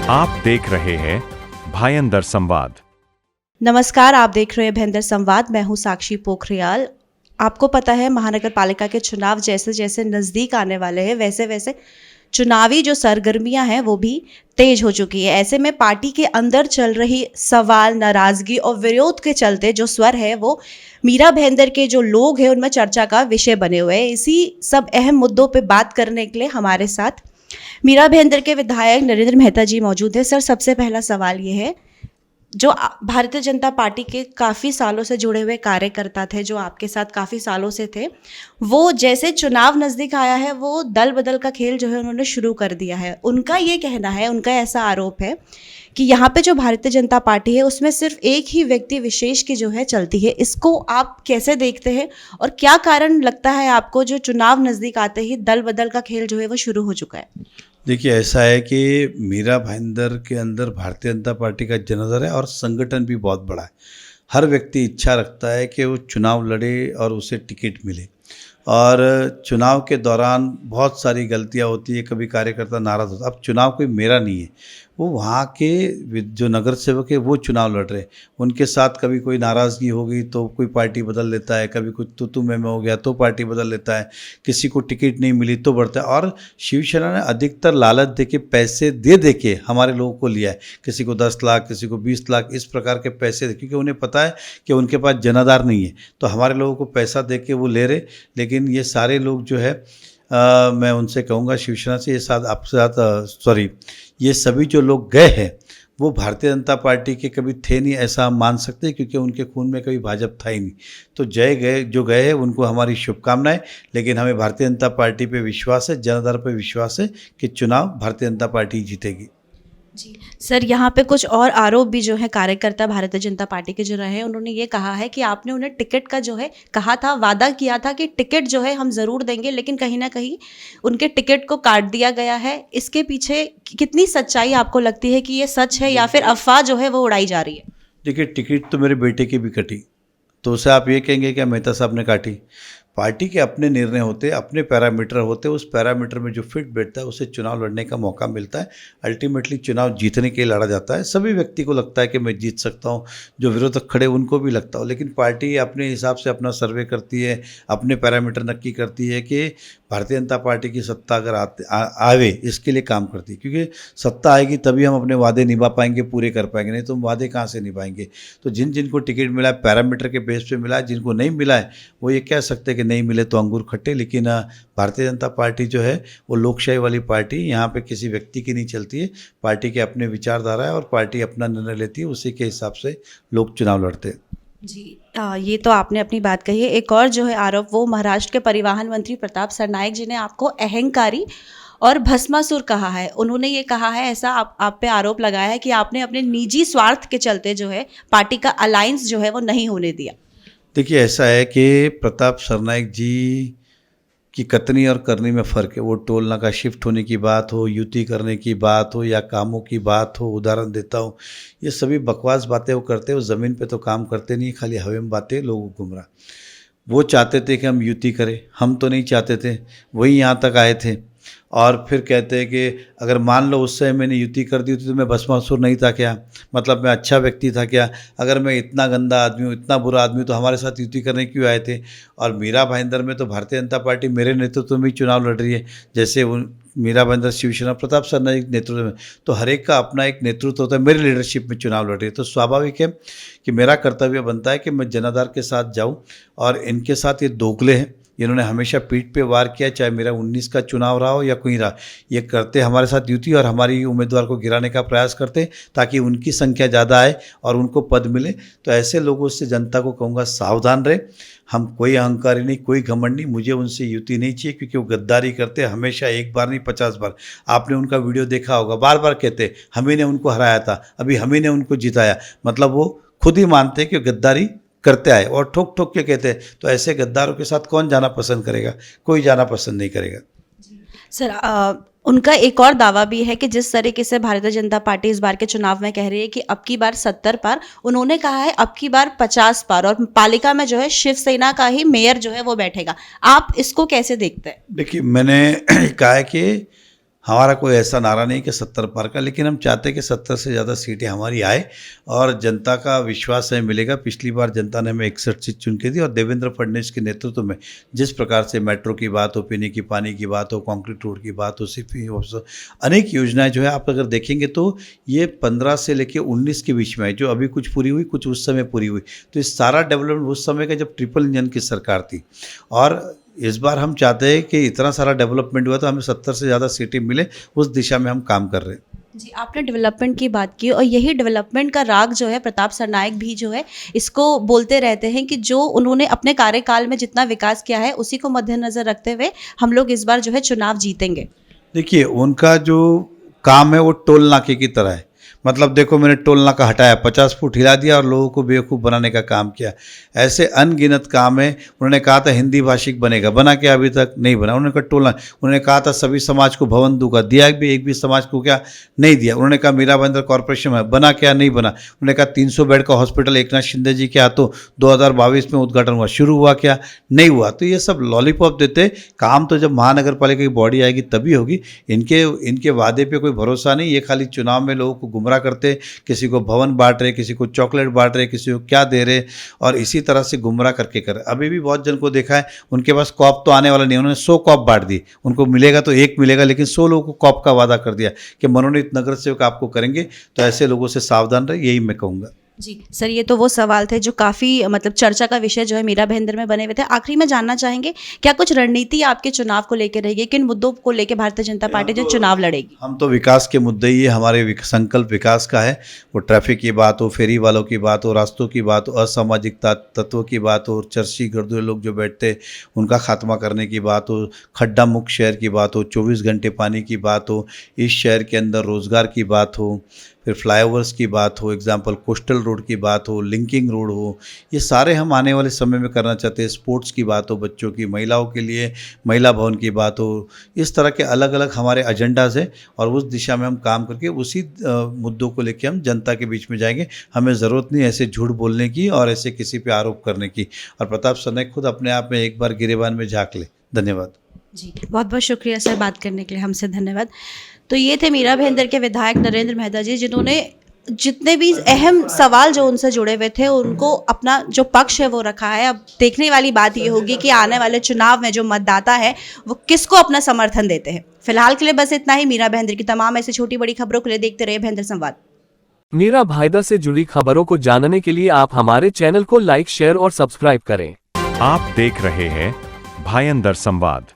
आप देख रहे हैं भायंदर संवाद। नमस्कार, आप देख रहे हैं भायंदर संवाद। मैं हूं साक्षी पोखरियाल। आपको पता है महानगर पालिका के चुनाव जैसे जैसे नज़दीक आने वाले हैं वैसे वैसे चुनावी जो सरगर्मियां हैं वो भी तेज हो चुकी है। ऐसे में पार्टी के अंदर चल रही सवाल, नाराजगी और विरोध के चलते जो स्वर है वो मीरा भाईंदर के जो लोग हैं उनमें चर्चा का विषय बने हुए हैं। इसी सब अहम मुद्दों पे बात करने के लिए हमारे साथ मीरा भाईंदर के विधायक नरेंद्र मेहता जी मौजूद है। सर, सबसे पहला सवाल ये है, जो भारतीय जनता पार्टी के काफ़ी सालों से जुड़े हुए कार्यकर्ता थे, जो आपके साथ काफ़ी सालों से थे, वो जैसे चुनाव नज़दीक आया है वो दल बदल का खेल जो है उन्होंने शुरू कर दिया है। उनका ये कहना है, उनका ऐसा आरोप है कि यहाँ पे जो भारतीय जनता पार्टी है उसमें सिर्फ एक ही व्यक्ति विशेष की जो है चलती है। इसको आप कैसे देखते हैं और क्या कारण लगता है आपको जो चुनाव नज़दीक आते ही दल बदल का खेल जो है वो शुरू हो चुका है? देखिए, ऐसा है कि मीरा भाईंदर के अंदर भारतीय जनता पार्टी का जनाधार है और संगठन भी बहुत बड़ा है। हर व्यक्ति इच्छा रखता है कि वो चुनाव लड़े और उसे टिकट मिले, और चुनाव के दौरान बहुत सारी गलतियां होती है, कभी कार्यकर्ता नाराज़ होता है। अब चुनाव कोई मेरा नहीं है, वो वहाँ के जो नगर सेवक है वो चुनाव लड़ रहे हैं। उनके साथ कभी कोई नाराज़गी हो गई तो कोई पार्टी बदल लेता है, कभी कुछ तू में हो गया तो पार्टी बदल लेता है, किसी को टिकट नहीं मिली तो बढ़ता है। और शिवसेना ने अधिकतर लालच दे के, पैसे दे के हमारे लोगों को लिया है। किसी को 10 लाख, किसी को 20 लाख, इस प्रकार के पैसे, क्योंकि उन्हें पता है कि उनके पास जनाधार नहीं है, तो हमारे लोगों को पैसा दे के वो ले रहे। लेकिन ये सारे लोग जो है मैं उनसे कहूँगा, शिवसेना से ये सभी जो लोग गए हैं वो भारतीय जनता पार्टी के कभी थे नहीं, ऐसा हम मान सकते हैं, क्योंकि उनके खून में कभी भाजपा था ही नहीं। तो जो गए हैं उनको हमारी शुभकामनाएं। लेकिन हमें भारतीय जनता पार्टी पे विश्वास है, जनाधार पे विश्वास है कि चुनाव भारतीय जनता पार्टी जीतेगी। जी सर, यहाँ पे कुछ और आरोप भी जो है कार्यकर्ता भारतीय जनता पार्टी के जो रहे हैं, उन्होंने ये कहा है कि आपने उन्हें टिकट का जो है कहा था, वादा किया था कि टिकट जो है हम ज़रूर देंगे, लेकिन कहीं ना कहीं उनके टिकट को काट दिया गया है। इसके पीछे कितनी सच्चाई आपको लगती है कि ये सच है या फिर अफवाह जो है वो उड़ाई जा रही है? देखिए, टिकट तो मेरे बेटे की भी कटी, तो उसे आप ये कहेंगे क्या मेहता साहब ने काटी? पार्टी के अपने निर्णय होते, अपने पैरामीटर होते, उस पैरामीटर में जो फिट बैठता है उसे चुनाव लड़ने का मौका मिलता है। अल्टीमेटली चुनाव जीतने के लिए लड़ा जाता है। सभी व्यक्ति को लगता है कि मैं जीत सकता हूँ, जो विरोधक खड़े उनको भी लगता हो, लेकिन पार्टी अपने हिसाब से अपना सर्वे करती है, अपने पैरामीटर नक्की करती है कि भारतीय जनता पार्टी की सत्ता अगर आवे, इसके लिए काम करती है। क्योंकि सत्ता आएगी तभी हम अपने वादे निभा पाएंगे, पूरे कर पाएंगे, नहीं तो हम वादे कहाँ से निभाएंगे। तो जिनको टिकट मिला है पैरामीटर के बेस पे मिला है, जिनको नहीं मिला है वो ये कह सकते हैं कि नहीं मिले तो अंगूर खट्टे। लेकिन भारतीय जनता पार्टी जो है वो लोकशाही वाली पार्टी, यहाँ पे किसी व्यक्ति की नहीं चलती है। पार्टी के अपने विचारधारा है और पार्टी अपना निर्णय लेती है, उसी के हिसाब से लोग चुनाव लड़ते हैं। जी, ये तो आपने अपनी बात कही है। एक और जो है आरोप, वो महाराष्ट्र के परिवहन मंत्री प्रताप सरनाईक जी ने आपको अहंकारी और भस्मासुर कहा है। उन्होंने ये कहा है, ऐसा आप पे आरोप लगाया है कि आपने अपने निजी स्वार्थ के चलते जो है पार्टी का अलायंस जो है वो नहीं होने दिया। देखिए, ऐसा है कि प्रताप सरनाईक जी की कथनी और करनी में फ़र्क है। वो टोल नाका शिफ्ट होने की बात हो, युति करने की बात हो या कामों की बात हो, उदाहरण देता हूँ, ये सभी बकवास बातें वो करते हैं। वो ज़मीन पे तो काम करते नहीं, खाली हवा में बातें, लोगों को गुमराह। वो चाहते थे कि हम युति करें, हम तो नहीं चाहते थे, वही यहाँ तक आए थे। और फिर कहते हैं कि अगर मान लो उस समय मैंने युति कर दी होती तो मैं भस्मासुर नहीं था क्या? मतलब मैं अच्छा व्यक्ति था क्या? अगर मैं इतना गंदा आदमी हूँ, इतना बुरा आदमी हूँ, तो हमारे साथ युति करने क्यों आए थे? और मीरा भाईंदर में तो भारतीय जनता पार्टी मेरे नेतृत्व में ही चुनाव लड़ रही है। जैसे उन मीरा भाईंदर शिवसेना, प्रताप सरनाईक नेतृत्व में, तो हर एक का अपना एक नेतृत्व होता है। मेरी लीडरशिप में चुनाव लड़ रही है, तो स्वाभाविक है कि मेरा कर्तव्य बनता है कि मैं जनाधार के साथ जाऊँ। और इनके साथ ये दोगले हैं, इन्होंने हमेशा पीठ पे वार किया, चाहे मेरा 19 का चुनाव रहा हो या कोई रहा। ये करते हमारे साथ युति और हमारी उम्मीदवार को गिराने का प्रयास करते ताकि उनकी संख्या ज़्यादा आए और उनको पद मिले। तो ऐसे लोगों से जनता को कहूँगा सावधान रहे। हम कोई अहंकारी नहीं, कोई घमंड नहीं, मुझे उनसे युति नहीं चाहिए, क्योंकि वो गद्दारी करते हमेशा, एक बार नहीं 50 बार। आपने उनका वीडियो देखा होगा, बार बार कहते हम ही ने उनको हराया था, अभी हम ही ने उनको जिताया। मतलब वो खुद ही मानते हैं कि गद्दारी करते आए और ठोक ठोक के कहते हैं। तो ऐसे गद्दारों के साथ कौन जाना पसंद करेगा? कोई जाना पसंद नहीं करेगा। सर, उनका एक और दावा भी है कि जिस तरीके से भारतीय जनता पार्टी इस बार के चुनाव में कह रही है कि अब की बार 70 पार, उन्होंने कहा है अब की बार 50 पार, और पालिका में जो है शिवसेना का ही मेयर जो है वो बैठेगा। आप इसको कैसे देखते हैं? देखिए, मैंने कहा है कि हमारा कोई ऐसा नारा नहीं कि 70 पार का, लेकिन हम चाहते हैं कि 70 से ज़्यादा सीटें हमारी आए और जनता का विश्वास हमें मिलेगा। पिछली बार जनता ने हमें 61 सीट चुन के दी और देवेंद्र फडणवीस के नेतृत्व में जिस प्रकार से मेट्रो की बात हो, पीने की पानी की बात हो, कंक्रीट रोड की बात हो, सिर्फ अनेक योजनाएं जो है आप अगर देखेंगे तो ये 15 से लेकर 19 के बीच में है, जो अभी कुछ पूरी हुई, कुछ उस समय पूरी हुई। तो इस सारा डेवलपमेंट उस समय का जब ट्रिपल इंजन की सरकार थी, और इस बार हम चाहते हैं कि इतना सारा डेवलपमेंट हुआ तो हमें 70 से ज़्यादा सीटें मिले, उस दिशा में हम काम कर रहे हैं। जी, आपने डेवलपमेंट की बात की और यही डेवलपमेंट का राग जो है प्रताप सरनाइक भी जो है इसको बोलते रहते हैं कि जो उन्होंने अपने कार्यकाल में जितना विकास किया है उसी को मद्देनजर रखते हुए हम लोग इस बार जो है चुनाव जीतेंगे। देखिए, उनका जो काम है वो टोल नाके की तरह है। मतलब देखो, मैंने टोल नाका हटाया, 50 फुट हिला दिया और लोगों को बेवकूफ़ बनाने का काम किया। ऐसे अनगिनत काम है। उन्होंने कहा था हिंदी भाषिक बनेगा, बना क्या? अभी तक नहीं बना। उन्होंने कहा टोल, उन्होंने कहा था सभी समाज को भवन दूंगा, दिया भी? एक भी समाज को क्या नहीं दिया। उन्होंने कहा मीरा भाईंदर कॉर्पोरेशन है, बना क्या? नहीं बना। उन्होंने कहा 300 बेड का हॉस्पिटल एकनाथ शिंदे जी के हाथों 2022 में उद्घाटन हुआ, शुरू हुआ क्या? नहीं हुआ। तो ये सब लॉलीपॉप देते। काम तो जब महानगर पालिका की बॉडी आएगी तभी होगी। इनके वादे पे कोई भरोसा नहीं। ये खाली चुनाव में लोगों को गुमराह करते, किसी को भवन बांट रहे, किसी को चॉकलेट बांट रहे, किसी को क्या दे रहे, और इसी तरह से गुमराह करके कर रहे। अभी भी बहुत जन को देखा है, उनके पास कॉप तो आने वाला नहीं, उन्होंने 100 कॉप बांट दी। उनको मिलेगा तो एक मिलेगा, लेकिन 100 लोगों को कॉप का वादा कर दिया कि मनोनीत नगर सेवक आपको करेंगे। तो ऐसे लोगों से सावधान रहे, यही मैं कहूँगा। जी सर, ये तो वो सवाल थे जो काफ़ी मतलब चर्चा का विषय जो है मीरा भाईंदर में बने हुए थे। आखिरी में जानना चाहेंगे क्या कुछ रणनीति आपके चुनाव को लेकर रहेगी, किन मुद्दों को लेकर भारतीय जनता पार्टी जो चुनाव लड़ेगी? हम तो विकास के मुद्दे ही है, हमारे संकल्प विकास का है। वो ट्रैफिक की बात हो, फेरी वालों की बात हो, रास्तों की बात हो, असामाजिक तत्वों की बात हो, चर्ची गर्दुए लोग जो बैठते उनका खात्मा करने की बात हो, खड्डा मुक्त शहर की बात हो, 24 घंटे पानी की बात हो, इस शहर के अंदर रोज़गार की बात हो, फिर फ्लाईओवर्स की बात हो, एग्जाम्पल कोस्टल रोड की बात हो, लिंकिंग रोड हो, ये सारे हम आने वाले समय में करना चाहते हैं। स्पोर्ट्स की बात हो, बच्चों की, महिलाओं के लिए महिला भवन की बात हो, इस तरह के अलग अलग हमारे एजेंडाज हैं और उस दिशा में हम काम करके उसी मुद्दों को लेकर हम जनता के बीच में जाएंगे। हमें ज़रूरत नहीं ऐसे झूठ बोलने की और ऐसे किसी पे आरोप करने की। और प्रताप सरनाइक खुद अपने आप में एक बार गिरेबान में झाँक ले। धन्यवाद जी, बहुत बहुत शुक्रिया सर बात करने के लिए हमसे, धन्यवाद। तो ये थे मीरा भाईंदर के विधायक नरेंद्र मेहता जी, जिन्होंने जितने भी अहम सवाल जो उनसे जुड़े हुए थे उनको अपना जो पक्ष है वो रखा है। अब देखने वाली बात ये होगी कि आने वाले चुनाव में जो मतदाता है वो किसको अपना समर्थन देते हैं। फिलहाल के लिए बस इतना ही। मीरा भाईंदर की तमाम ऐसी छोटी बड़ी खबरों के लिए देखते रहे भाईंदर संवाद। मीरा भाईंदर से जुड़ी खबरों को जानने के लिए आप हमारे चैनल को लाइक, शेयर और सब्सक्राइब करें। आप देख रहे हैं भाईंदर संवाद।